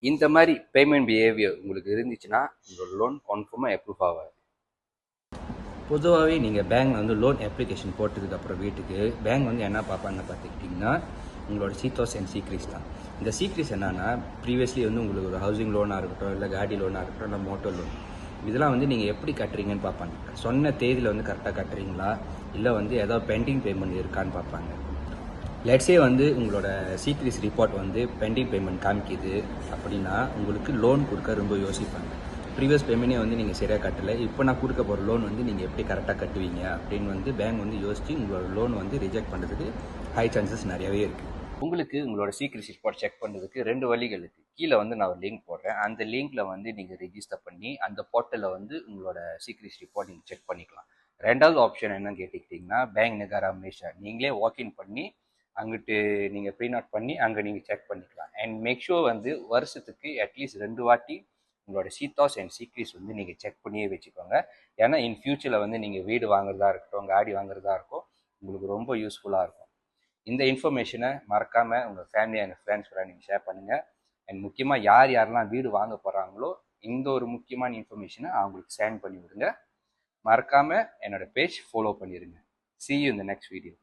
இந்த மாதிரி payment behaviour உங்களுக்கு இருந்துச்சுன்னா உங்களோட லோன் கன்ஃபார்மாக அப்ரூவ் ஆகாது. பொதுவாகவே நீங்கள் பேங்க் வந்து லோன் அப்ளிகேஷன் போட்டதுக்கப்புறம் வீட்டுக்கு பேங்க் வந்து என்ன பார்ப்பான்னு பார்த்துக்கிட்டிங்கன்னா உங்களோட சீத்தோஸ் அண்ட் சீக்ரீஸ் தான். இந்த சீக்ரீஸ் என்னன்னா ப்ரீவியஸ்லி வந்து உங்களுக்கு ஒரு ஹவுசிங் லோனாக இருக்கட்டும், இல்லை காடி லோனாக இருக்கட்டும், இல்லை மோட்டர் லோன், இதெல்லாம் வந்து நீங்கள் எப்படி கட்டுறீங்கன்னு பார்ப்பாங்க. சொன்ன தேதியில் வந்து கரெக்டாக கட்டுறீங்களா, இல்லை வந்து ஏதாவது பெண்டிங் பேமெண்ட் இருக்கான்னு பார்ப்பாங்க. லெட்ஸே வந்து உங்களோட சீக்ரீஸ் ரிப்போர்ட் வந்து பெண்டிங் பேமெண்ட் காமிக்குது அப்படின்னா உங்களுக்கு லோன் கொடுக்க ரொம்ப யோசிப்பாங்க. ப்ரீவியஸ் பேமெண்ட்டே வந்து நீங்கள் சரியாக கட்டலை, இப்போ நான் கொடுக்க போகிற லோன் வந்து நீங்கள் எப்படி கரெக்டாக கட்டுவீங்க அப்படின்னு வந்து பேங்க் வந்து யோசித்து உங்களோட லோன் வந்து ரிஜெக்ட் பண்ணுறதுக்கு ஹை சான்சஸ் நிறையவே இருக்குது. உங்களுக்கு உங்களோட சீக்ரீஸ் ரிப்போர்ட் செக் பண்ணுறதுக்கு 2 வழிகள் இருக்குது. கீழே வந்து நான் ஒரு லிங்க் போடுறேன். அந்த லிங்க்கில் வந்து நீங்கள் ரெஜிஸ்டர் பண்ணி அந்த போர்ட்டலில் வந்து உங்களோட சீக்ரீஸ் ரிப்போர்ட் நீங்கள் செக் பண்ணிக்கலாம். 2வது ஆப்ஷன் என்னன்னு கேட்டுக்கிட்டிங்கன்னா பேங்க் நிகாரா மேஷா, நீங்களே வாக்இன் பண்ணி அங்கிட்டு நீங்கள் ப்ரிண்ட் அவுட் பண்ணி அங்கே நீங்கள் செக் பண்ணிக்கலாம். அண்ட் மேக் ஷூர் வந்து வருஷத்துக்கு அட்லீஸ்ட் 2 வாட்டி உங்களோட சீத்தாஸ் அண்ட் சீக்ரீஸ் வந்து நீங்கள் செக் பண்ணியே வச்சுக்கோங்க. ஏன்னா இன் ஃபியூச்சரில் வந்து நீங்கள் வீடு வாங்குறதா இருக்கட்டும், காடி வாங்குறதா இருக்கும், உங்களுக்கு ரொம்ப யூஸ்ஃபுல்லாக இருக்கும். இந்த இன்ஃபர்மேஷனை மறக்காமல் உங்கள் ஃபேமிலி அண்ட் ஃப்ரெண்ட்ஸ் கூட நீங்கள் ஷேர் பண்ணுங்கள். அண்ட் முக்கியமாக யாரெல்லாம் வீடு வாங்க போகிறாங்களோ இந்த ஒரு முக்கியமான இன்ஃபர்மேஷனை அவங்களுக்கு சென்ட் பண்ணி விடுங்க. மறக்காமல் என்னோட பேஜ் ஃபாலோ பண்ணிடுங்க. See you in the next video.